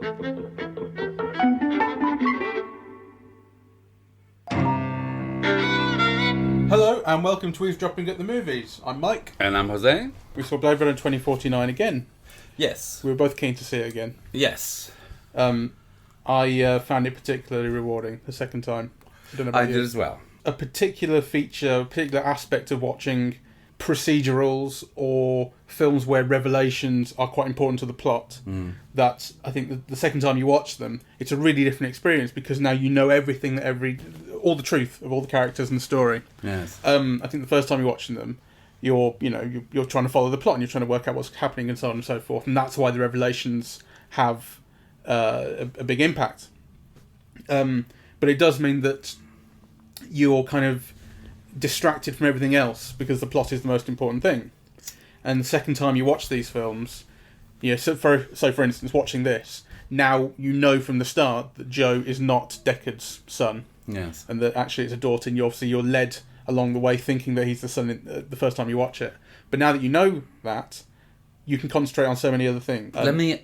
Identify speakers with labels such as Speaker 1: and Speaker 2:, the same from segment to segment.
Speaker 1: Hello and welcome to Eavesdropping at the Movies. I'm Mike.
Speaker 2: And I'm Jose.
Speaker 1: We saw Blade Runner 2049 again.
Speaker 2: Yes.
Speaker 1: We were both keen to see it again.
Speaker 2: Yes.
Speaker 1: I found it particularly rewarding the second time. I don't know about you.
Speaker 2: did as well.
Speaker 1: A particular feature, a particular aspect of watching procedurals or films where revelations are quite important to the plot, that I think the second time you watch them, it's a really different experience because now you know everything, all the truth of all the characters and the story.
Speaker 2: Yes.
Speaker 1: I think the first time you're watching them, you're trying to follow the plot and you're trying to work out what's happening and so on and so forth, and that's why the revelations have a big impact. But it does mean that you're kind of distracted from everything else because the plot is the most important thing. And the second time you watch these films, so for instance, watching this, now you know from the start that Joe is not Deckard's son.
Speaker 2: Yes.
Speaker 1: And that actually it's a daughter, and you're led along the way thinking that he's the son the first time you watch it. But now that you know that, you can concentrate on so many other things.
Speaker 2: Let me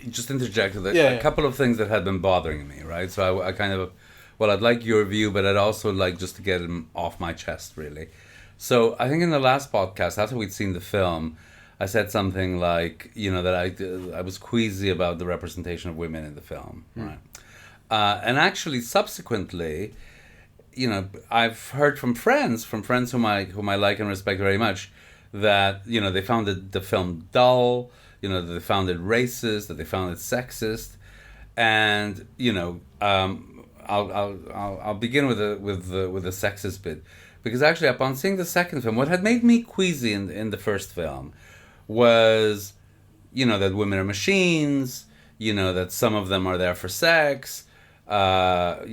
Speaker 2: just interject with a couple of things that had been bothering me, right? So I kind of... Well, I'd like your view, but I'd also like just to get them off my chest, really. So I think in the last podcast, after we'd seen the film, I said something like, that I was queasy about the representation of women in the film, right? And actually, subsequently, I've heard from friends whom I like and respect very much, that they found the film dull, that they found it racist, that they found it sexist, and I'll begin with the sexist bit, because actually upon seeing the second film, what had made me queasy in the first film was, that women are machines, that some of them are there for sex, that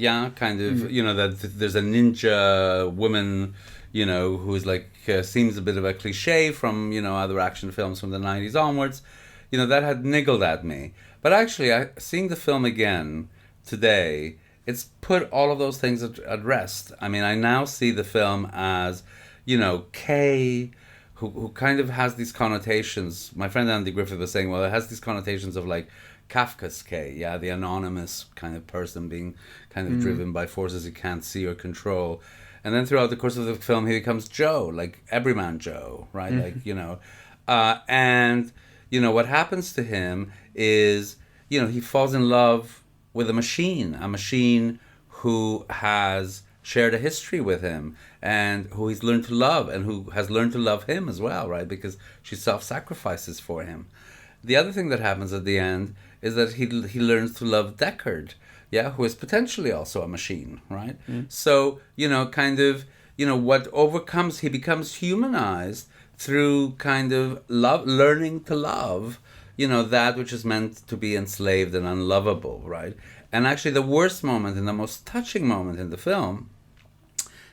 Speaker 2: there's a ninja woman, who's like seems a bit of a cliche from other action films from the 90s onwards, that had niggled at me. But actually, seeing the film again today, it's put all of those things at rest. I mean, I now see the film as, Kay, who kind of has these connotations. My friend Andy Griffith was saying, well, it has these connotations of like Kafka's Kay, the anonymous kind of person being kind of driven by forces he can't see or control. And then throughout the course of the film, he becomes Joe, like Everyman Joe, right? And, what happens to him is, he falls in love with a machine who has shared a history with him and who he's learned to love and who has learned to love him as well, right? Because she self-sacrifices for him. The other thing that happens at the end is that he learns to love Deckard, who is potentially also a machine, right? So, what overcomes, he becomes humanized through kind of learning to love, that which is meant to be enslaved and unlovable, right? And actually the worst moment and the most touching moment in the film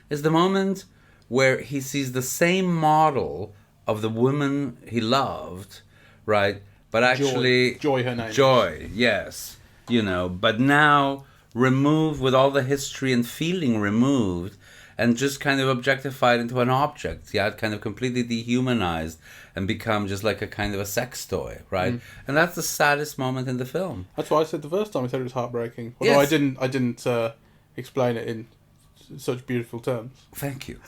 Speaker 2: is the moment where he sees the same model of the woman he loved, right? But actually...
Speaker 1: Joy, her name.
Speaker 2: Joy, yes. But now removed, with all the history and feeling removed, and just kind of objectified into an object, kind of completely dehumanized and become just like a kind of a sex toy, right? And that's the saddest moment in the film.
Speaker 1: That's what I said the first time. I said it was heartbreaking. Although
Speaker 2: yes.
Speaker 1: I didn't explain it in such beautiful terms.
Speaker 2: Thank you.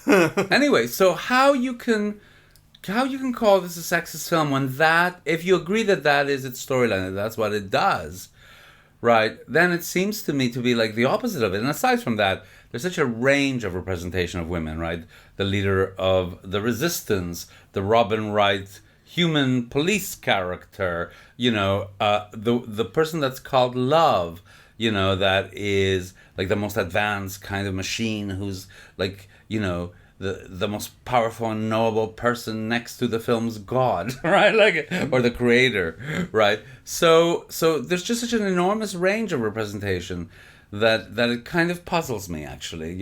Speaker 2: Anyway, so how you can call this a sexist film when that, if you agree that is its storyline, and that's what it does, right, then it seems to me to be like the opposite of it. And aside from that, there's such a range of representation of women, right? The leader of the resistance, the Robin Wright human police character, the person that's called Love, that is like the most advanced kind of machine who's like, the most powerful and knowable person next to the film's God, right? Or the creator, right? So there's just such an enormous range of representation that it kind of puzzles me, actually,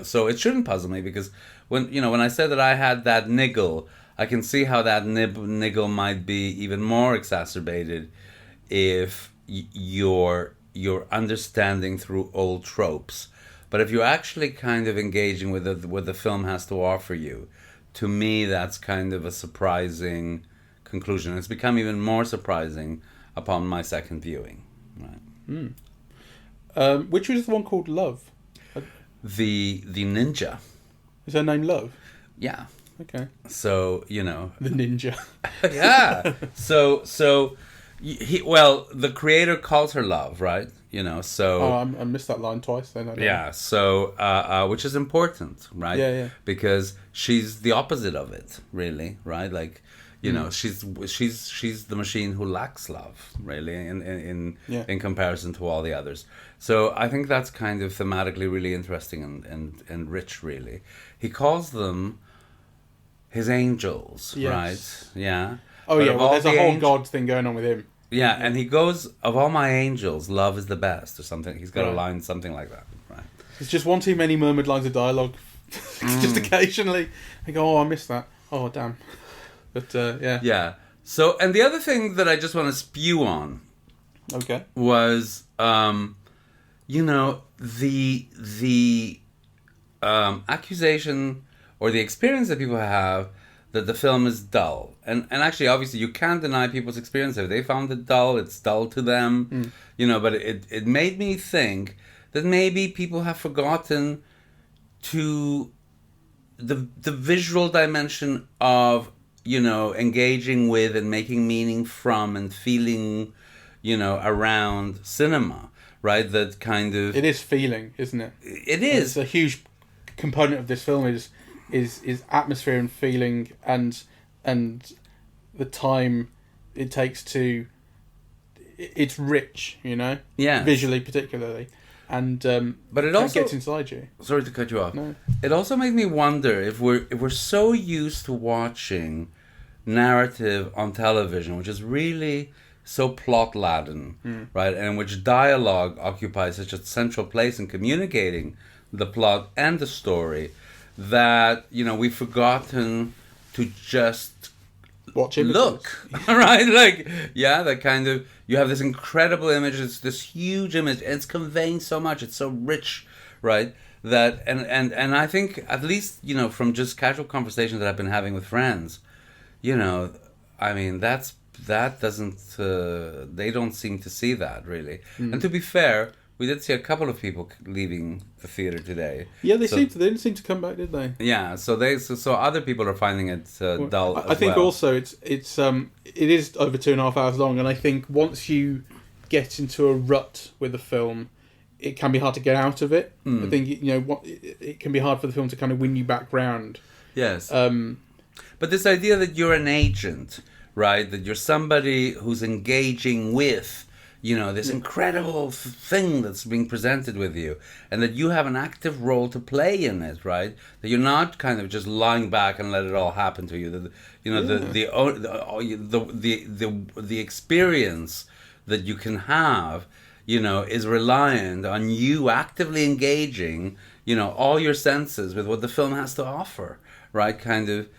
Speaker 2: So it shouldn't puzzle me, because when I said that I had that niggle, I can see how that niggle might be even more exacerbated if you're understanding through old tropes. But if you're actually kind of engaging with what the film has to offer you, to me, that's kind of a surprising conclusion. It's become even more surprising upon my second viewing. Right.
Speaker 1: Which was the one called Love?
Speaker 2: The ninja.
Speaker 1: Is her name Love?
Speaker 2: Yeah.
Speaker 1: Okay.
Speaker 2: So, you know.
Speaker 1: The ninja.
Speaker 2: Yeah. So the creator calls her Love, right? You know, so...
Speaker 1: Oh, I missed that line twice then.
Speaker 2: Yeah, so, which is important, right?
Speaker 1: Yeah.
Speaker 2: Because she's the opposite of it, really, right? Like, you know, she's the machine who lacks love, really, in comparison to all the others. So I think that's kind of thematically really interesting and rich, really. He calls them his angels, right? Yeah.
Speaker 1: Oh,
Speaker 2: but
Speaker 1: yeah, well, there's a whole God thing going on with him.
Speaker 2: Yeah, and he goes, of all my angels, love is the best, or something. He's got a line, something like that, right?
Speaker 1: It's just one too many murmured lines of dialogue. Just occasionally. I go, oh, I missed that. Oh, damn. But, yeah.
Speaker 2: Yeah. So, and the other thing that I just want to spew on was, you know, the accusation or the experience that people have that the film is dull. And actually, obviously, you can't deny people's experience. If they found it dull, it's dull to them. You know, but it made me think that maybe people have forgotten to the visual dimension of, you know, engaging with and making meaning from and feeling, you know, around cinema, right? That kind of...
Speaker 1: It is feeling, isn't it?
Speaker 2: It is.
Speaker 1: It's a huge component of this film is atmosphere and feeling and the time it takes to... It's rich, you know?
Speaker 2: Yeah.
Speaker 1: Visually, particularly. And
Speaker 2: but it also
Speaker 1: gets inside you.
Speaker 2: Sorry to cut you off.
Speaker 1: No.
Speaker 2: It also made me wonder if we're so used to watching narrative on television, which is really so plot laden, right, and in which dialogue occupies such a central place in communicating the plot and the story, that, you know, we've forgotten to just
Speaker 1: watch images.
Speaker 2: Look, right? Like, yeah, that kind of, you have this incredible image, it's this huge image, and it's conveying so much, it's so rich, right? That, and I think, at least, you know, from just casual conversations that I've been having with friends, you know, I mean, that doesn't, they don't seem to see that, really. And to be fair, we did see a couple of people leaving the theater today.
Speaker 1: Yeah, they didn't seem to come back, did they?
Speaker 2: Yeah, so other people are finding it dull.
Speaker 1: I think also it is over 2.5 hours long, and I think once you get into a rut with a film, it can be hard to get out of it. I think, you know, it can be hard for the film to kind of win you back round.
Speaker 2: Yes. But this idea that you're an agent, right? That you're somebody who's engaging with, you know, this incredible thing that's being presented with you, and that you have an active role to play in it, right? That you're not kind of just lying back and let it all happen to you. That, you know, the experience that you can have, you know, is reliant on you actively engaging, you know, all your senses with what the film has to offer, right? Kind of,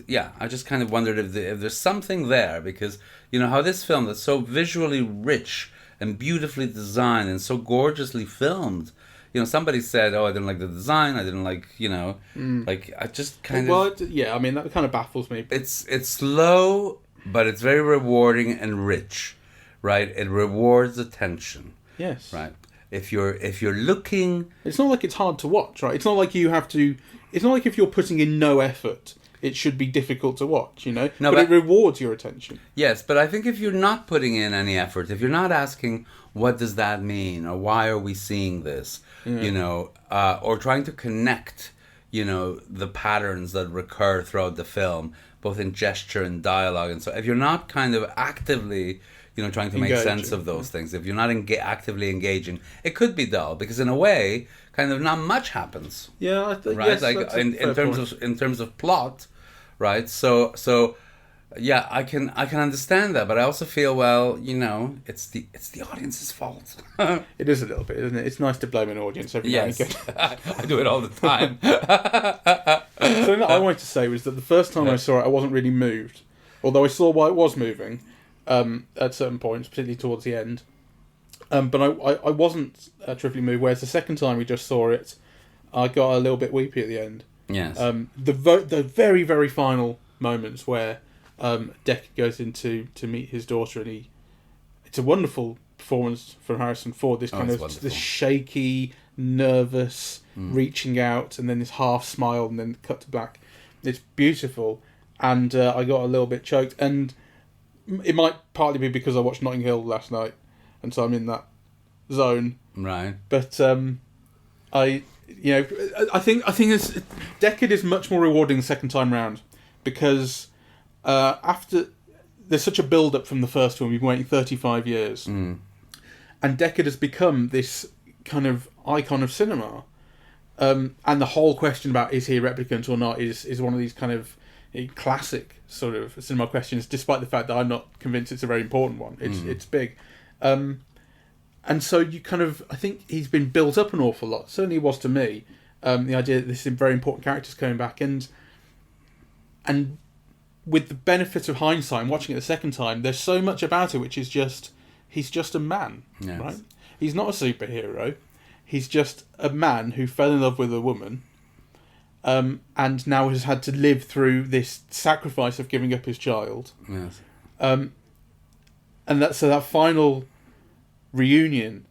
Speaker 2: yeah, I just kind of wondered if there's something there, because, you know, how this film that's so visually rich and beautifully designed and so gorgeously filmed, you know, somebody said, oh, I didn't like the design, I didn't like, you know, like, I just kind of...
Speaker 1: Well, yeah, I mean, that kind of baffles me.
Speaker 2: It's slow, but it's very rewarding and rich, right? It rewards attention.
Speaker 1: Yes.
Speaker 2: Right? If you're looking...
Speaker 1: It's not like it's hard to watch, right? It's not like you have to... It's not like if you're putting in no effort, it should be difficult to watch, you know? No, but it rewards your attention.
Speaker 2: Yes, but I think if you're not putting in any effort, if you're not asking, what does that mean? Or why are we seeing this? You know, or trying to connect, you know, the patterns that recur throughout the film, both in gesture and dialogue. And so if you're not kind of actively, you know, trying to make sense of those things, if you're not actively engaging, it could be dull, because in a way, kind of not much happens.
Speaker 1: Yeah, I think,
Speaker 2: right?
Speaker 1: Yes,
Speaker 2: like in terms of plot, right? So yeah, I can understand that, but I also feel, well, you know, it's the audience's fault.
Speaker 1: It is a little bit, isn't it? It's nice to blame an audience every now and again.
Speaker 2: I do it all the time.
Speaker 1: Something that I wanted to say was that the first time I saw it, I wasn't really moved, although I saw why it was moving at certain points, particularly towards the end. But I wasn't terribly moved. Whereas the second time we just saw it, I got a little bit weepy at the end.
Speaker 2: Yes.
Speaker 1: The very, very final moments where Deckard goes in to meet his daughter, and it's a wonderful performance from Harrison Ford. This kind of this shaky, nervous, reaching out, and then this half smile, and then cut to black. It's beautiful, and I got a little bit choked, and it might partly be because I watched Notting Hill last night, and so I'm in that zone.
Speaker 2: Right.
Speaker 1: But I think Deckard is much more rewarding the second time round, because after there's such a build up from the first one, we've been waiting 35 years, and Deckard has become this kind of icon of cinema, and the whole question about is he a replicant or not is one of these kind of classic sort of cinema questions, despite the fact that I'm not convinced it's a very important one. It's big. And so you kind of, I think he's been built up an awful lot. Certainly it was to me. The idea that this is very important characters coming back, and with the benefit of hindsight, and watching it the second time, there's so much about it which is just, he's just a man, right? He's not a superhero. He's just a man who fell in love with a woman, and now has had to live through this sacrifice of giving up his child.
Speaker 2: Yes.
Speaker 1: And that final reunion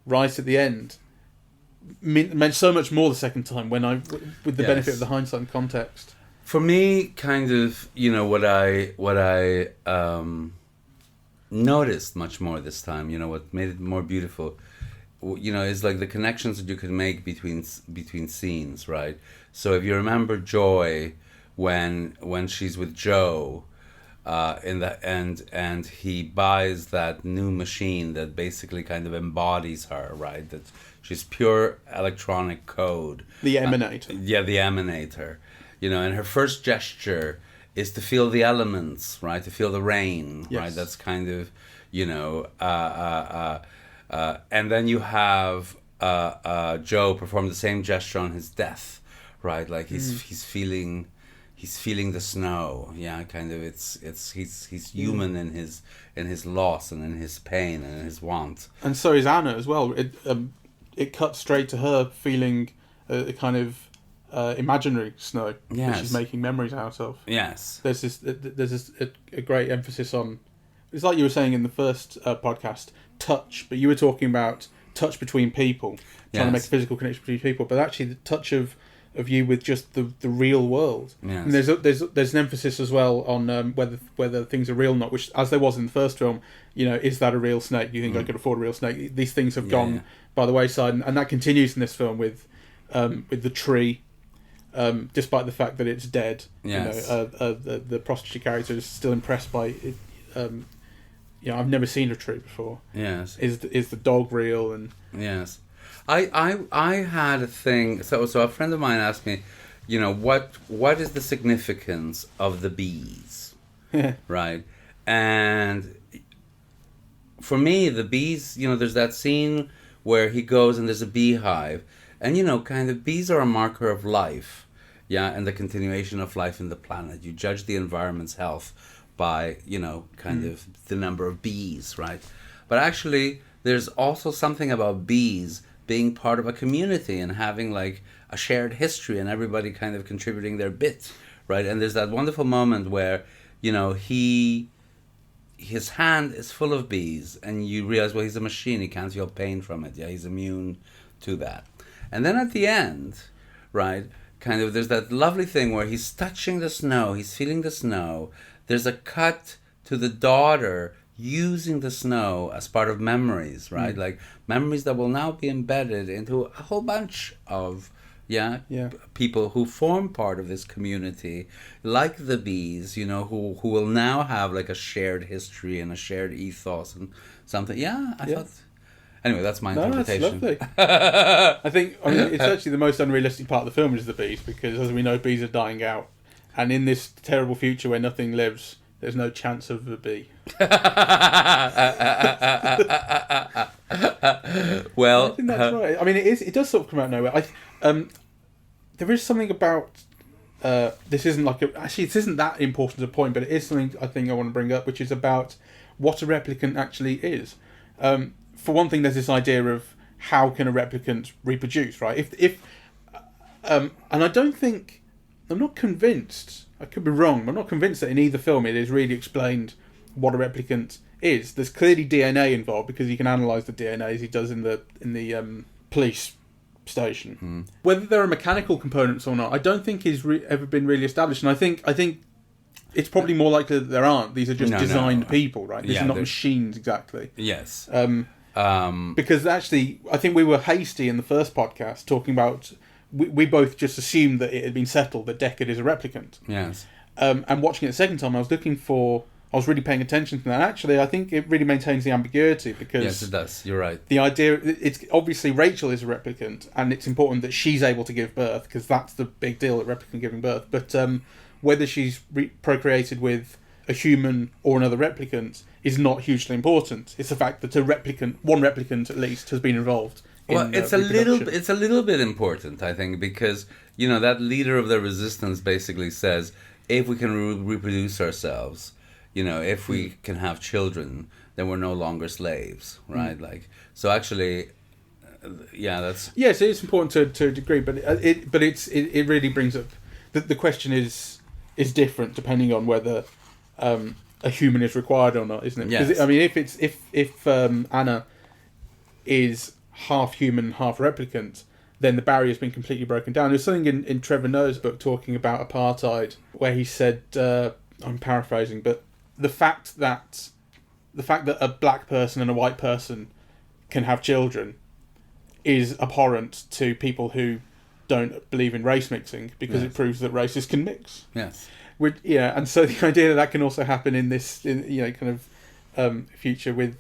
Speaker 1: right at the end meant so much more the second time with the benefit of the hindsight and context.
Speaker 2: For me, kind of, what I noticed much more this time, what made it more beautiful, is like the connections that you could make between scenes, right? So if you remember Joy, when she's with Joe, and he buys that new machine that basically kind of embodies her, right? That she's pure electronic code.
Speaker 1: The Emanator.
Speaker 2: The Emanator. And her first gesture is to feel the elements, right? To feel the rain,
Speaker 1: yes.
Speaker 2: right? That's kind of, and then you have Joe perform the same gesture on his death, right? Like he's feeling the snow. Yeah, kind of. He's human in his loss and in his pain and in his want.
Speaker 1: And so is Anna as well. It cuts straight to her feeling a kind of imaginary snow that she's making memories out of.
Speaker 2: Yes.
Speaker 1: There's a great emphasis on. It's like you were saying in the first podcast, touch, but you were talking about touch between people, trying to make a physical connection between people, but actually the touch of you with just the real world.
Speaker 2: Yes.
Speaker 1: And there's an emphasis as well on whether things are real or not, which, as there was in the first film, is that a real snake? Do you think I could afford a real snake? These things have gone by the wayside, and that continues in this film with the tree, despite the fact that it's dead.
Speaker 2: Yes.
Speaker 1: The prostitute character is still impressed by it. I've never seen a tree before.
Speaker 2: Yes.
Speaker 1: Is the dog real? And
Speaker 2: yes. I had a thing. So a friend of mine asked me, what is the significance of the bees, right? And for me, the bees, there's that scene where he goes and there's a beehive, and kind of bees are a marker of life, and the continuation of life in the planet. You judge the environment's health by kind of the number of bees, right? But actually, there's also something about bees being part of a community and having like a shared history and everybody kind of contributing their bit, right? And there's that wonderful moment where, his hand is full of bees and you realize, well, he's a machine, he can't feel pain from it. Yeah, he's immune to that. And then at the end, right, kind of there's that lovely thing where he's touching the snow, he's feeling the snow. There's a cut to the daughter using the snow as part of memories, right? Like memories that will now be embedded into a whole bunch of people who form part of this community, like the bees, who will now have like a shared history and a shared ethos and something. I thought. Anyway, that's my interpretation.
Speaker 1: That's lovely. I think it's actually the most unrealistic part of the film is the bees, because as we know, bees are dying out, and in this terrible future where nothing lives, there's no chance of a bee.
Speaker 2: Well,
Speaker 1: I think that's right. I mean, it does sort of come out of nowhere. There is something about this isn't this isn't that important a point, but it is something I think I want to bring up, which is about what a replicant actually is. For one thing, there's this idea of how can a replicant reproduce, right? And I don't think not convinced. I could be wrong. But I'm not convinced that in either film it is really explained what a replicant is. There's clearly DNA involved because you can analyse the DNA as he does in the police station. Whether there are mechanical components or not, I don't think is ever been really established. And I think it's probably more likely that there aren't. These are just designed people, right? These are not machines exactly.
Speaker 2: Yes.
Speaker 1: Because actually, I think we were hasty in the first podcast talking about. We both just assumed that it had been settled that Deckard is a replicant.
Speaker 2: Yes.
Speaker 1: And watching it the second time, I was really paying attention to that. Actually, I think it really maintains the ambiguity because...
Speaker 2: Yes, it does. You're right.
Speaker 1: The idea... It's obviously Rachel is a replicant, and it's important that she's able to give birth, because that's the big deal at replicant giving birth. But whether she's procreated with a human or another replicant is not hugely important. It's the fact that one replicant at least, has been involved.
Speaker 2: Well, it's a little bit important, I think, because that leader of the resistance basically says, if we can reproduce ourselves, if we can have children, then we're no longer slaves, right? So actually, that's
Speaker 1: yes, it is important to a degree, but it really brings up the question is different depending on whether a human is required or not, isn't it?
Speaker 2: Yes.
Speaker 1: Because I mean, if Anna is half human, half replicant, then the barrier's been completely broken down. There's something in Trevor Noah's book talking about apartheid where he said, I'm paraphrasing, but the fact that a black person and a white person can have children is abhorrent to people who don't believe in race mixing because it proves that races can mix.
Speaker 2: Yes.
Speaker 1: And so the idea that can also happen in this, future with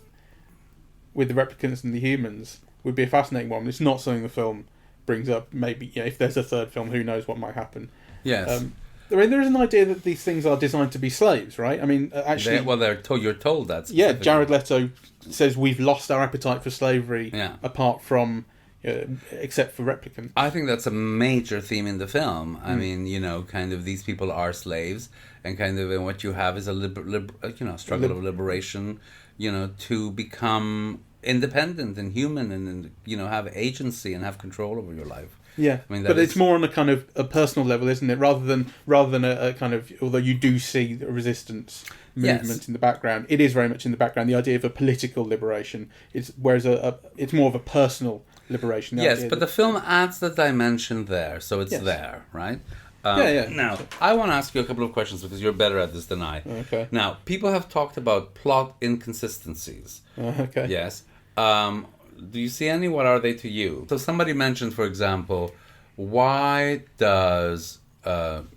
Speaker 1: the replicants and the humans would be a fascinating one. It's not something the film brings up. Maybe if there's a third film, who knows what might happen.
Speaker 2: Yes.
Speaker 1: I mean, there is an idea that these things are designed to be slaves, right? I mean, actually...
Speaker 2: you're told that.
Speaker 1: Yeah, Jared Leto says we've lost our appetite for slavery apart from... except for replicants.
Speaker 2: I think that's a major theme in the film. I mean, kind of these people are slaves, and kind of and what you have is a struggle of liberation, to become independent and human and have agency and have control over your life.
Speaker 1: Yeah, I mean, but it's more on a kind of a personal level, isn't it? Rather than a kind of, although you do see a resistance movement in the background, it is very much in the background. The idea of a political liberation is, whereas it's more of a personal liberation.
Speaker 2: Yes, but the film adds the dimension there, so it's there, right? Now, I want to ask you a couple of questions because you're better at this than I.
Speaker 1: Okay.
Speaker 2: Now, people have talked about plot inconsistencies.
Speaker 1: Okay.
Speaker 2: Yes. Do you see any? What are they to you? So somebody mentioned, for example, why does Love,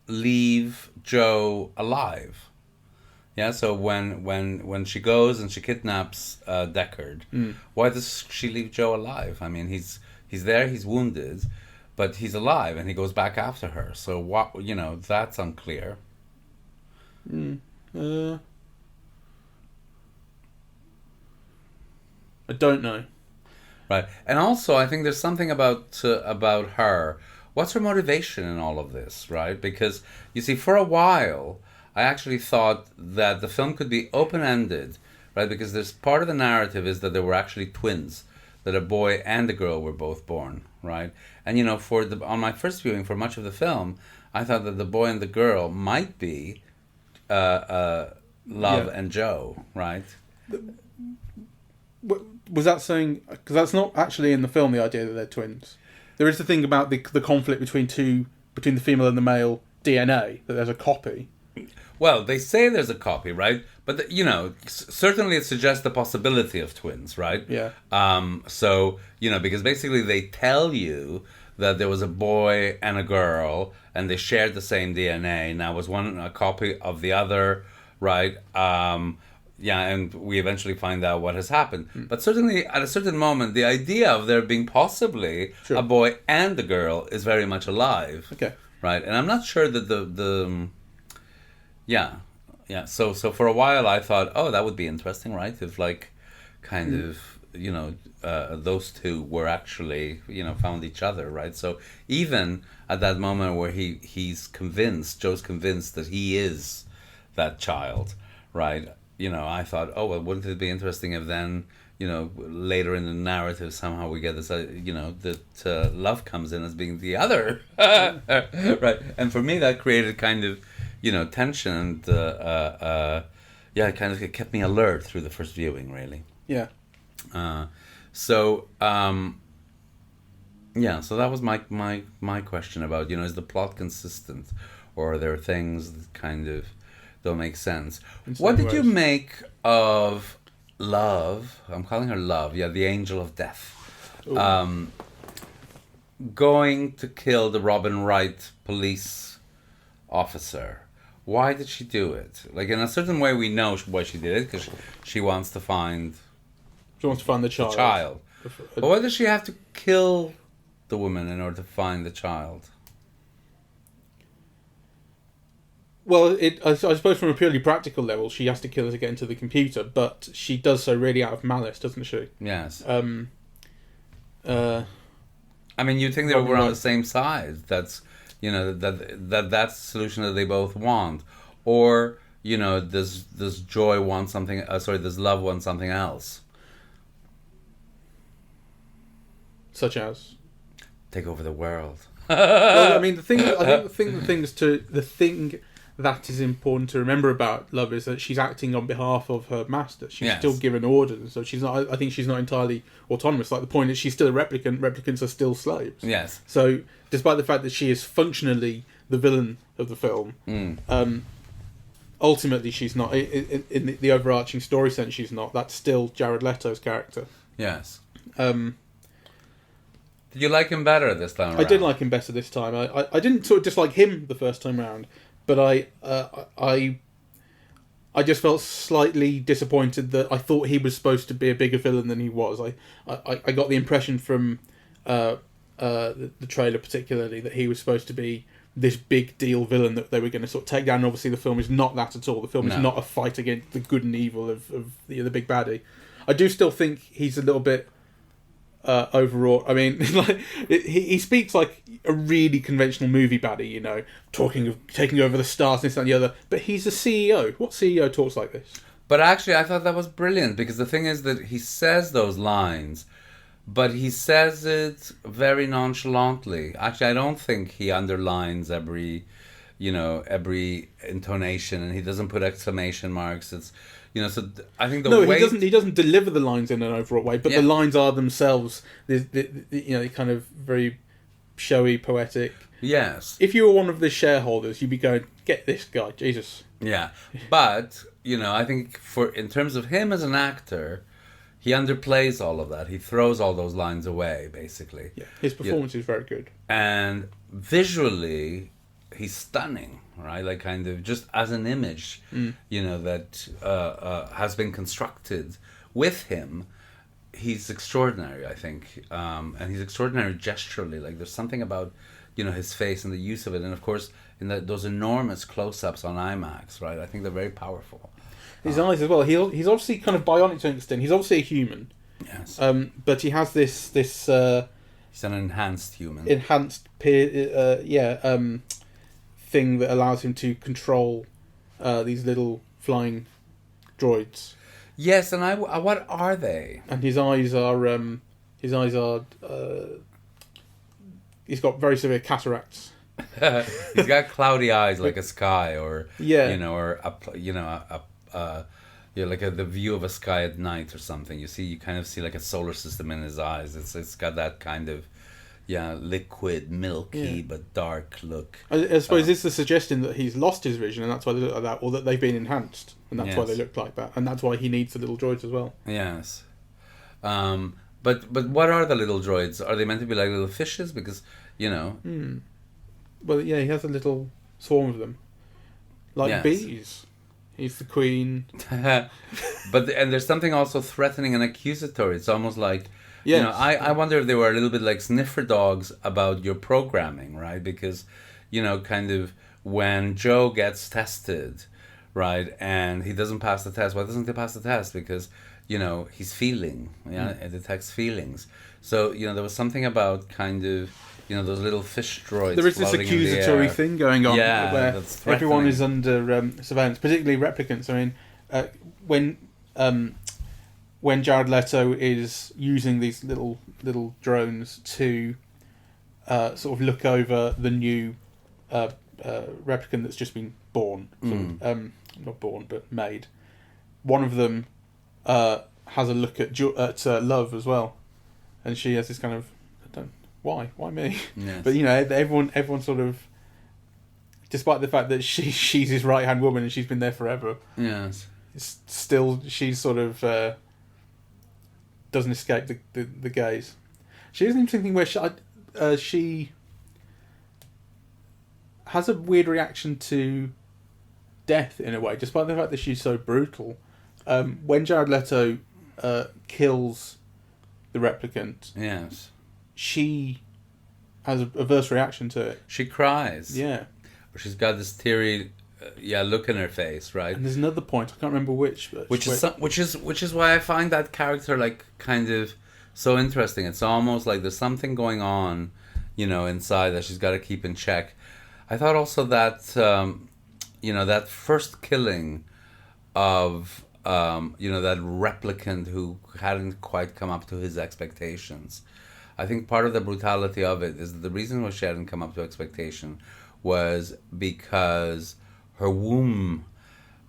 Speaker 2: leave Joe alive? Yeah, so when she goes and she kidnaps Deckard, why does she leave Joe alive? I mean, he's there, he's wounded, but he's alive, and he goes back after her. So what? That's unclear.
Speaker 1: I don't know.
Speaker 2: Right, and also I think there's something about her. What's her motivation in all of this, right? Because you see, for a while, I actually thought that the film could be open-ended, right? Because there's part of the narrative is that there were actually twins, that a boy and a girl were both born, right? And on my first viewing, for much of the film, I thought that the boy and the girl might be Love and Joe, right?
Speaker 1: Was that saying, because that's not actually in the film, the idea that they're twins. There is the thing about the conflict between the female and the male DNA, that there's a copy.
Speaker 2: Well, they say there's a copy, right? But certainly it suggests the possibility of twins, right?
Speaker 1: Yeah.
Speaker 2: So because basically they tell you that there was a boy and a girl, and they shared the same DNA. Now, was one a copy of the other, right? And we eventually find out what has happened. But certainly, at a certain moment, the idea of there being possibly a boy and a girl is very much alive.
Speaker 1: Okay.
Speaker 2: Right? And I'm not sure that So for a while, I thought, oh, that would be interesting, right? If, those two were actually, found each other, right? So even at that moment where Joe's convinced that he is that child, right? I thought, oh, well, wouldn't it be interesting if then, later in the narrative somehow we get this, that love comes in as being the other, right? And for me, that created kind of, tension, and it kept me alert through the first viewing, really.
Speaker 1: Yeah.
Speaker 2: So that was my question about, is the plot consistent, or are there things that kind of don't make sense? What did you make of Love? I'm calling her Love. Yeah, the angel of death. Going to kill the Robin Wright police officer. Why did she do it? Like, in a certain way, we know why she did it, because she wants to find...
Speaker 1: She wants to find the child.
Speaker 2: But why does she have to kill the woman in order to find the child?
Speaker 1: Well, I suppose from a purely practical level, she has to kill her to get into the computer, but she does so really out of malice, doesn't she?
Speaker 2: Yes. I mean, you'd think they were on the same side. That's, that's the solution that they both want. Or, does Joy want something... does Love want something else?
Speaker 1: Such as?
Speaker 2: Take over the world.
Speaker 1: Well, I mean, the thing that is important to remember about Love is that she's acting on behalf of her master. She's still given orders, so she's not. I think she's not entirely autonomous. Like, the point is, she's still a replicant. Replicants are still slaves.
Speaker 2: Yes.
Speaker 1: So, despite the fact that she is functionally the villain of the film, ultimately she's not. In the overarching story sense, she's not. That's still Jared Leto's character.
Speaker 2: Yes. Did you like him better this time around?
Speaker 1: I did like him better this time. I didn't sort of dislike him the first time round. But I just felt slightly disappointed that I thought he was supposed to be a bigger villain than he was. I got the impression from the trailer particularly that he was supposed to be this big deal villain that they were going to sort of take down. And obviously, the film is not that at all. The film is not a fight against the good and evil of the big baddie. I do still think he's a little bit overwrought. I mean, like, he speaks like a really conventional movie baddie, talking of taking over the stars, this, that, and the other. But he's a CEO. What CEO talks like this?
Speaker 2: But actually, I thought that was brilliant, because the thing is that he says those lines, but he says it very nonchalantly. Actually, I don't think he underlines every intonation, and he doesn't put exclamation marks. It's... so I think
Speaker 1: he doesn't deliver the lines in an overall way, but the lines are themselves, the kind of very showy, poetic.
Speaker 2: Yes.
Speaker 1: If you were one of the shareholders, you'd be going, "Get this guy, Jesus."
Speaker 2: Yeah, but I think in terms of him as an actor, he underplays all of that. He throws all those lines away, basically.
Speaker 1: Yeah, his performance is very good,
Speaker 2: and visually, he's stunning, right? Like, kind of just as an image, that has been constructed with him. He's extraordinary, I think, and he's extraordinary gesturally. Like, there's something about, his face and the use of it, and of course, in those enormous close-ups on IMAX, right? I think they're very powerful.
Speaker 1: His eyes as well. He's obviously kind of bionic to an extent. He's obviously a human.
Speaker 2: Yes.
Speaker 1: But he has this. He's
Speaker 2: an enhanced human.
Speaker 1: Thing that allows him to control these little flying droids.
Speaker 2: Yes, and what are they?
Speaker 1: And his eyes are he's got very severe cataracts.
Speaker 2: He's got cloudy eyes like a sky, or like the view of a sky at night or something. You kind of see like a solar system in his eyes. It's got that kind of liquid, milky, but dark look.
Speaker 1: I suppose it's the suggestion that he's lost his vision, and that's why they look like that, or that they've been enhanced, and that's why they look like that, and that's why he needs the little droids as well.
Speaker 2: Yes. But what are the little droids? Are they meant to be like little fishes? Because,
Speaker 1: Well, yeah, he has a little swarm of them. Like bees. He's the queen.
Speaker 2: And there's something also threatening and accusatory. It's almost like... Yes. I wonder if they were a little bit like sniffer dogs about your programming, right? Because, kind of when Joe gets tested, right, and he doesn't pass the test. Why doesn't he pass the test? Because, he's feeling, it detects feelings. So, there was something about kind of, those little fish droids.
Speaker 1: There is this accusatory thing going on where everyone is under surveillance, particularly replicants. I mean, when when Jared Leto is using these little drones to sort of look over the new replicant that's just been born, not born but made. One of them has a look at Love as well, and she has this kind of, why me?
Speaker 2: Yes.
Speaker 1: But everyone sort of, despite the fact that she's his right hand woman and she's been there forever.
Speaker 2: Yes.
Speaker 1: Still, she sort of doesn't escape the gaze. She has an interesting thing where she has a weird reaction to death in a way, despite the fact that she's so brutal. When Jared Leto kills the replicant,
Speaker 2: yes,
Speaker 1: she has a adverse reaction to it.
Speaker 2: She cries.
Speaker 1: Yeah.
Speaker 2: Or she's got this teary, look in her face, right?
Speaker 1: And there's another point, I can't remember which.
Speaker 2: Which is why I find that character like kind of so interesting. It's almost like there's something going on, inside that she's got to keep in check. I thought also that that first killing of that replicant who hadn't quite come up to his expectations. I think part of the brutality of it is that the reason why she hadn't come up to expectation was because her womb,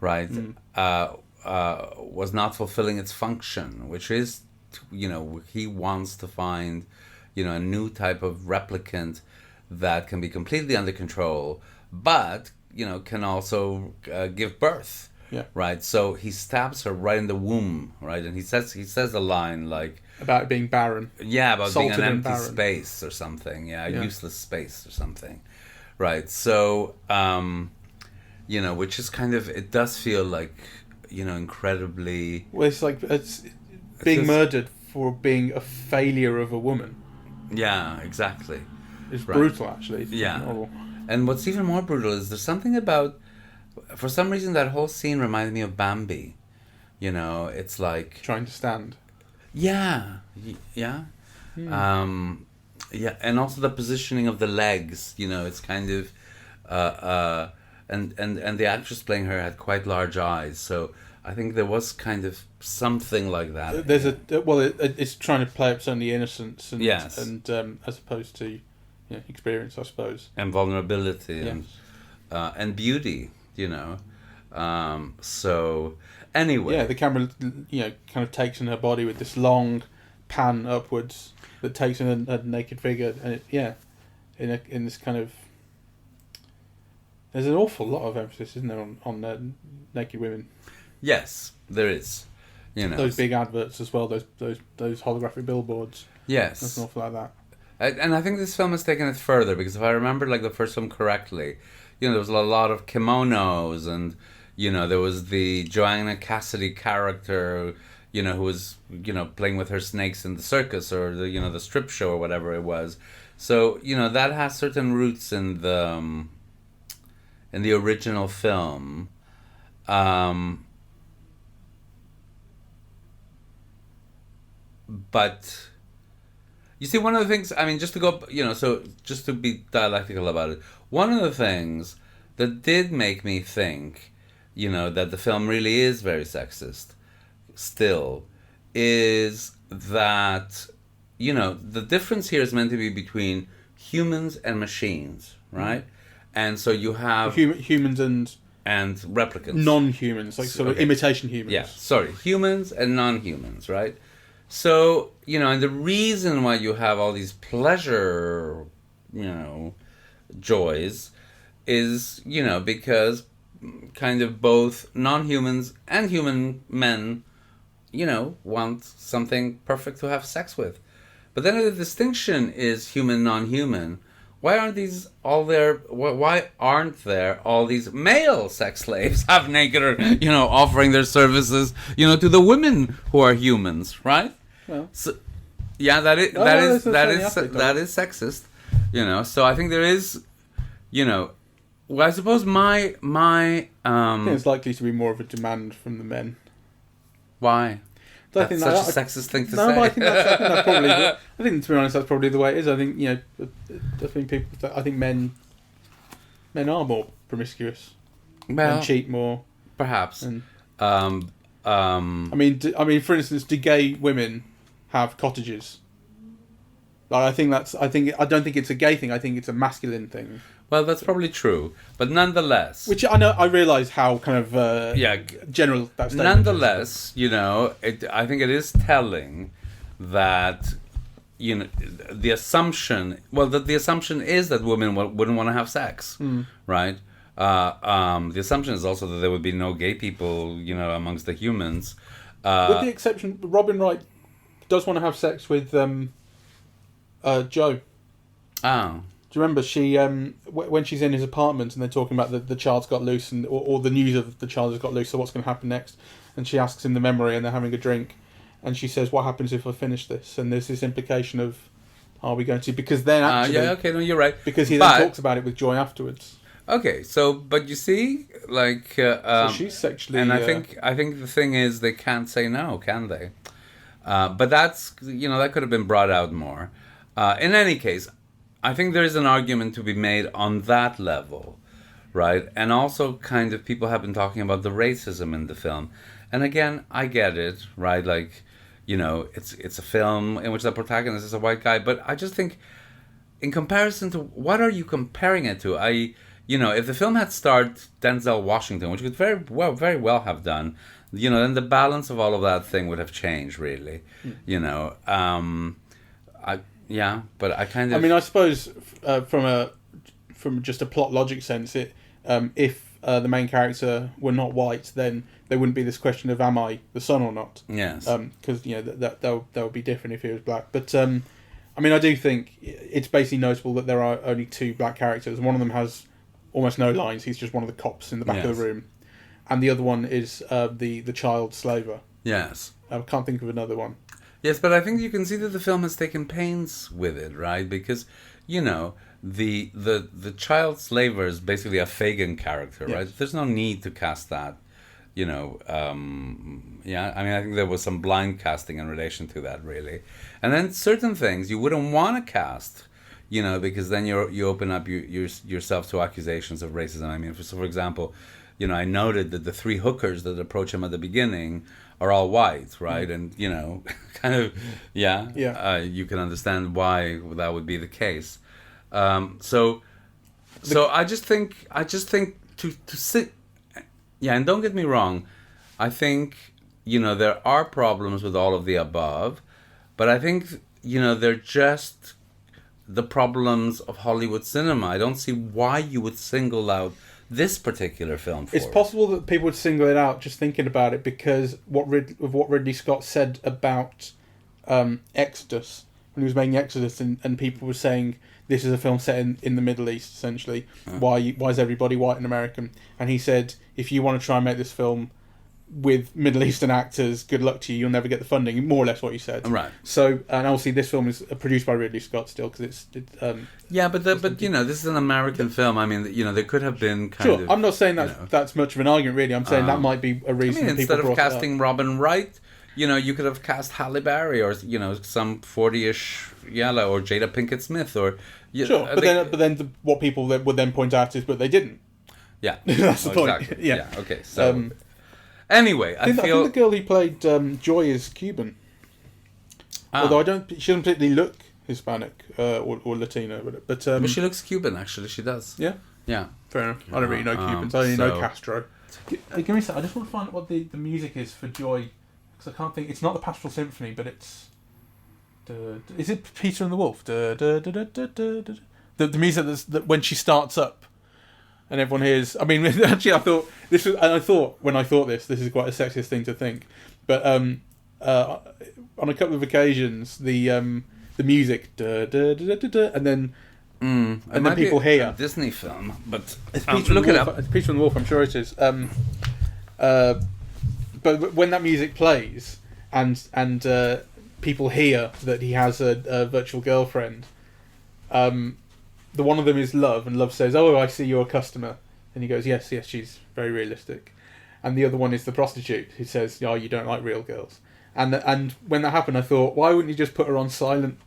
Speaker 2: right, was not fulfilling its function, which is, he wants to find, a new type of replicant that can be completely under control, but, can also give birth.
Speaker 1: Yeah.
Speaker 2: Right. So he stabs her right in the womb. Right. And he says a line like
Speaker 1: about being barren.
Speaker 2: Yeah, about being an empty
Speaker 1: barren.
Speaker 2: Space or something. Yeah, useless space or something. Right. So, which is kind of, it does feel like, incredibly.
Speaker 1: Well, it's being murdered for being a failure of a woman.
Speaker 2: Yeah, exactly.
Speaker 1: It's brutal, actually. It's horrible.
Speaker 2: And what's even more brutal is there's something about. For some reason, that whole scene reminded me of Bambi. It's like
Speaker 1: trying to stand.
Speaker 2: Yeah, yeah, and also the positioning of the legs. It's kind of, and the actress playing her had quite large eyes, so I think there was kind of something like that.
Speaker 1: There's it's trying to play up some of the innocence and as opposed to experience, I suppose,
Speaker 2: and vulnerability and beauty. So anyway,
Speaker 1: the camera kind of takes in her body with this long pan upwards that takes in a naked figure, and in this kind of, there's an awful lot of emphasis, isn't there, on naked women.
Speaker 2: Yes, there is.
Speaker 1: Those big adverts as well, those holographic billboards.
Speaker 2: Yes,
Speaker 1: there's an awful lot of
Speaker 2: that. And I think this film has taken it further, because if I remember the first film correctly, there was a lot of kimonos, and there was the Joanna Cassidy character, who was playing with her snakes in the circus, or the strip show, or whatever it was. So that has certain roots in the original film. But you see, one of the things, just to go, so just to be dialectical about it, one of the things that did make me think, that the film really is very sexist still, is that, the difference here is meant to be between humans and machines, right? And so you have
Speaker 1: humans
Speaker 2: and replicants.
Speaker 1: Non-humans, sort of imitation humans.
Speaker 2: Yeah, sorry. Humans and non-humans, right? So, and the reason why you have all these pleasure, joys is, because kind of both non-humans and human men, want something perfect to have sex with. But then the distinction is human, non-human. Why aren't there all these male sex slaves half naked or, offering their services, to the women who are humans, right?
Speaker 1: Well,
Speaker 2: so, yeah, that is sexist, So I think there is, well, I suppose my
Speaker 1: I think it's likely to be more of a demand from the men.
Speaker 2: Why? That's such a sexist thing to say.
Speaker 1: But I think that's probably. I think, to be honest, that's probably the way it is. I think I think men are more promiscuous.
Speaker 2: Well,
Speaker 1: and cheat more,
Speaker 2: perhaps.
Speaker 1: And, I mean, for instance, do gay women have cottages? Like, I don't think it's a gay thing. I think it's a masculine thing.
Speaker 2: Well, that's probably true, but nonetheless,
Speaker 1: Which I realise how kind of general that statement
Speaker 2: nonetheless, I think it is telling that the assumption. Well, the assumption is that women wouldn't want to have sex, right? The assumption is also that there would be no gay people, amongst the humans.
Speaker 1: With the exception, Robin Wright does want to have sex with Joe.
Speaker 2: Oh.
Speaker 1: Do you remember she when she's in his apartment and they're talking about the child's got loose and or the news of the child has got loose, so what's going to happen next? And she asks him the memory and they're having a drink, and she says, "What happens if I finish this?" And there's this implication of, are we going to? Because then actually,
Speaker 2: no, you're right.
Speaker 1: Because he then talks about it with Joy afterwards.
Speaker 2: Okay, so but you see,
Speaker 1: so she's sexually,
Speaker 2: and I think the thing is they can't say no, can they? But that's that could have been brought out more. In any case, I think there is an argument to be made on that level, right? And also, kind of, people have been talking about the racism in the film, and again, I get it, right? Like, it's a film in which the protagonist is a white guy, but I just think, in comparison to what are you comparing it to? If the film had starred Denzel Washington, which it could very well have done, then the balance of all of that thing would have changed, really. Yeah, but I kind of.
Speaker 1: I mean, I suppose from just a plot logic sense, if the main character were not white, then there wouldn't be this question of am I the son or not?
Speaker 2: Yes.
Speaker 1: Because that would be different if he was black. But I mean, I do think it's basically notable that there are only two black characters. One of them has almost no lines. He's just one of the cops in the back of the room, and the other one is the child slaver.
Speaker 2: Yes.
Speaker 1: I can't think of another one.
Speaker 2: Yes, but I think you can see that the film has taken pains with it, right? Because, the child slaver is basically a Fagin character, right? There's no need to cast that, I mean, I think there was some blind casting in relation to that, really. And then certain things you wouldn't want to cast, because then you open up yourself to accusations of racism. I mean, for example, I noted that the three hookers that approach him at the beginning are all white, right? And kind of, you can understand why that would be the case. So I just think to sit, and don't get me wrong, I think there are problems with all of the above, but I think they're just the problems of Hollywood cinema. I don't see why you would single out this particular film for
Speaker 1: It's possible that people would single it out just thinking about it because what Ridley Scott said about Exodus, when he was making Exodus, and people were saying this is a film set in the Middle East, essentially. Why is everybody white and American? And he said, if you want to try and make this film with Middle Eastern actors, good luck to you. You'll never get the funding. More or less what you said.
Speaker 2: Right.
Speaker 1: So, and obviously this film is produced by Ridley Scott still because
Speaker 2: but this is an American film. I mean, there could have been kind of.
Speaker 1: I'm not saying that's much of an argument really. I'm saying that might be a reason.
Speaker 2: Instead of casting Robin Wright, you could have cast Halle Berry or some 40-ish Yella or Jada Pinkett Smith or.
Speaker 1: Sure, but then what people would then point out is, but they didn't.
Speaker 2: Yeah,
Speaker 1: that's the point.
Speaker 2: Exactly. Yeah. Okay. So. Anyway, I
Speaker 1: think the girl who played Joy is Cuban. Although she doesn't particularly look Hispanic or Latino, but
Speaker 2: she looks Cuban. Actually, she does.
Speaker 1: Yeah.
Speaker 2: Yeah.
Speaker 1: Fair enough. I don't really know Cubans. I only know Castro. Give me a sec. I just want to find out what the music is for Joy, because I can't think. It's not the Pastoral Symphony, but it's. Is it Peter and the Wolf? The music that when she starts up. And everyone hears. I mean, actually, I thought this is quite a sexist thing to think, but on a couple of occasions, the music, and then people hear
Speaker 2: a Disney film, but
Speaker 1: look it up. It's Peter and the Wolf. I'm sure it is. But when that music plays, and people hear that he has a virtual girlfriend. The one of them is Love, and Love says, "Oh, I see you're a customer." And he goes, yes, she's very realistic. And the other one is the prostitute, who says, "Oh, you don't like real girls." And when that happened, I thought, why wouldn't you just put her on silent?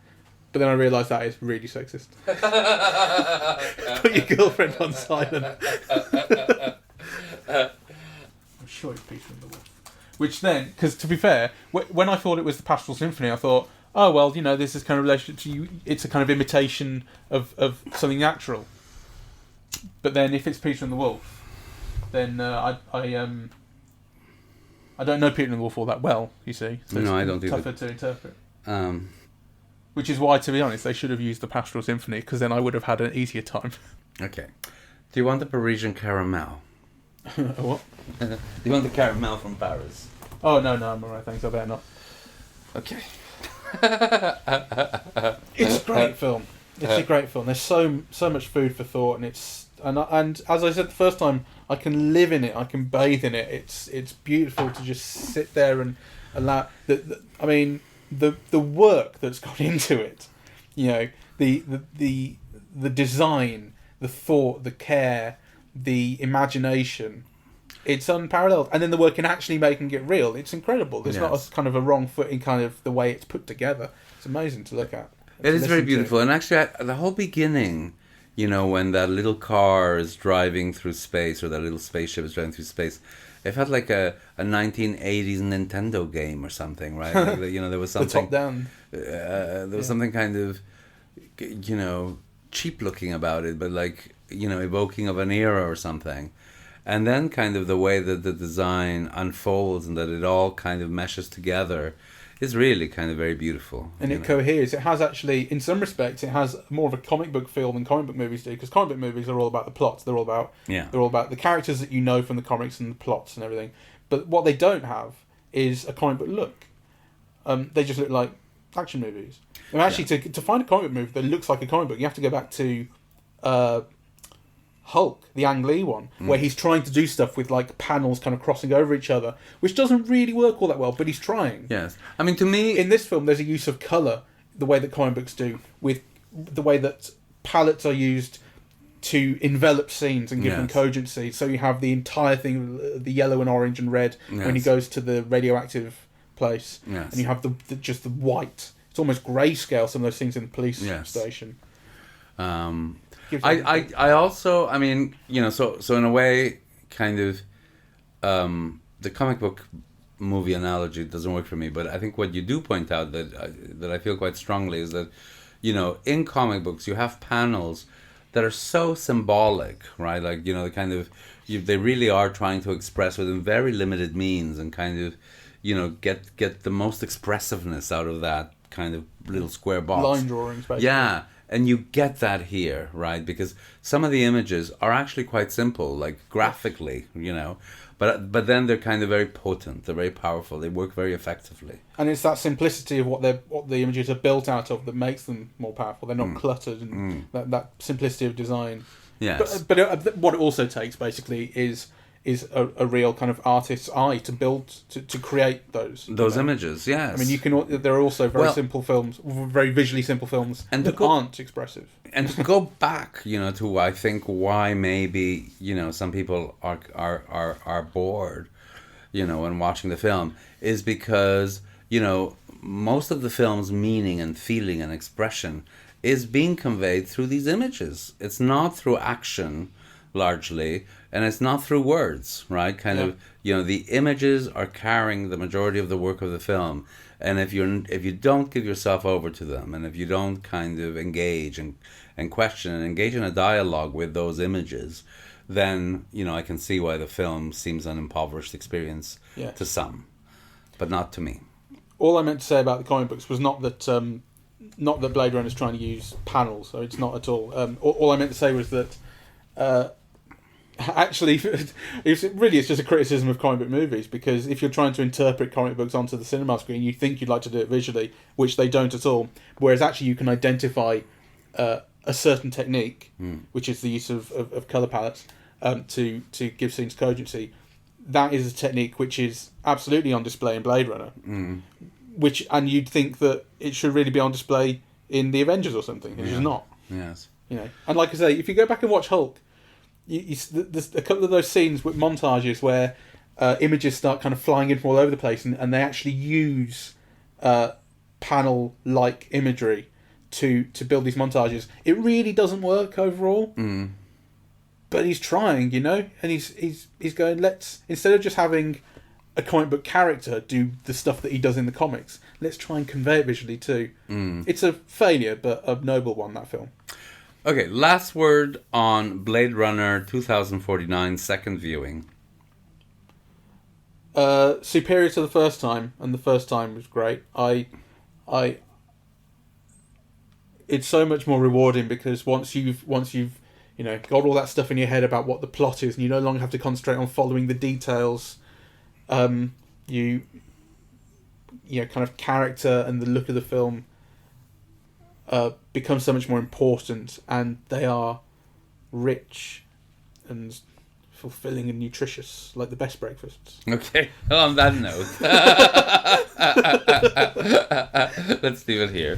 Speaker 1: But then I realised that is really sexist. Put your girlfriend on silent. I'm sure it's Peter and the Wolf. Which then, because to be fair, when I thought it was the Pastoral Symphony, I thought, oh well, this is kind of relationship to you. It's a kind of imitation of something natural. But then, if it's Peter and the Wolf, then I don't know Peter and the Wolf all that well. You see, so
Speaker 2: no,
Speaker 1: it's
Speaker 2: I don't
Speaker 1: tougher to interpret. Which is why, to be honest, they should have used the Pastoral Symphony, because then I would have had an easier time.
Speaker 2: Okay. Do you want the Parisian caramel?
Speaker 1: What?
Speaker 2: Do you want the caramel from Paris?
Speaker 1: Oh no, I'm alright. Thanks. I better not.
Speaker 2: Okay.
Speaker 1: It's a great film. It's a great film. There's so much food for thought, and as I said the first time, I can live in it. I can bathe in it. It's beautiful to just sit there and allow. The work that's gone into it. The design, the thought, the care, the imagination. It's unparalleled, and then the work in actually making it real. It's incredible. There's not a kind of a wrong foot in kind of the way it's put together. It's amazing to look at.
Speaker 2: It is very beautiful, and actually, the whole beginning, when that little car is driving through space, or that little spaceship is driving through space, it felt like a 1980s Nintendo game or something, right? Like, there was something
Speaker 1: the top down.
Speaker 2: There was something kind of, cheap looking about it, but evoking of an era or something. And then kind of the way that the design unfolds and that it all kind of meshes together is really kind of very beautiful.
Speaker 1: And it coheres. It has actually, in some respects, it has more of a comic book feel than comic book movies do, because comic book movies are all about the plots. They're all about the characters that you know from the comics and the plots and everything. But what they don't have is a comic book look. They just look like action movies. And actually, to find a comic book movie that looks like a comic book, you have to go back to Hulk, the Ang Lee one, where he's trying to do stuff with panels kind of crossing over each other, which doesn't really work all that well, but he's trying.
Speaker 2: Yes. I mean, to me,
Speaker 1: in this film, there's a use of colour, the way that comic books do, with the way that palettes are used to envelop scenes and give them cogency. So you have the entire thing, the yellow and orange and red, when he goes to the radioactive place, and you have just the white. It's almost grayscale, some of those things in the police station.
Speaker 2: I also, I mean, so in a way, kind of, the comic book movie analogy doesn't work for me, but I think what you do point out that I feel quite strongly is that, in comic books you have panels that are so symbolic, right? Like, the kind of, they really are trying to express within very limited means and kind of, get the most expressiveness out of that kind of little square box.
Speaker 1: Line drawings, basically.
Speaker 2: Yeah. And you get that here, right? Because some of the images are actually quite simple, like graphically, but then they're kind of very potent. They're very powerful. They work very effectively.
Speaker 1: And it's that simplicity of what the images are built out of that makes them more powerful. They're not cluttered, and that simplicity of design.
Speaker 2: Yes.
Speaker 1: But what it also takes basically is a real kind of artist's eye to build to create those
Speaker 2: images. Yes.
Speaker 1: I mean, there are also very simple films, very visually simple films, and that aren't expressive.
Speaker 2: And to go back, to I think why maybe some people are bored, when watching the film, is because most of the film's meaning and feeling and expression is being conveyed through these images. It's not through action, largely, and it's not through words, right? Kind of, the images are carrying the majority of the work of the film, and if you don't give yourself over to them, and if you don't kind of engage and question and engage in a dialogue with those images, then I can see why the film seems an impoverished experience to some, but not to me.
Speaker 1: All I meant to say about the comic books was not that Blade Runner is trying to use panels, so it's not at all. All I meant to say was that. Actually, it's just a criticism of comic book movies, because if you're trying to interpret comic books onto the cinema screen, you think you'd like to do it visually, which they don't at all. Whereas actually you can identify a certain technique, which is the use of colour palettes, to give scenes cogency. That is a technique which is absolutely on display in Blade Runner, and you'd think that it should really be on display in The Avengers or something. It's just not.
Speaker 2: Yes.
Speaker 1: And like I say, if you go back and watch Hulk, there's a couple of those scenes with montages where images start kind of flying in from all over the place, and they actually use panel-like imagery to build these montages. It really doesn't work overall, but he's trying, and he's going, let's, instead of just having a comic book character do the stuff that he does in the comics. Let's try and convey it visually too. It's a failure, but a noble one, that film.
Speaker 2: Okay, last word on Blade Runner 2049 second viewing.
Speaker 1: Superior to the first time, and the first time was great. It's so much more rewarding because once you've got all that stuff in your head about what the plot is, and you no longer have to concentrate on following the details. Kind of character and the look of the film become so much more important, and they are rich and fulfilling and nutritious, like the best breakfasts.
Speaker 2: Okay, on that note, let's leave it here.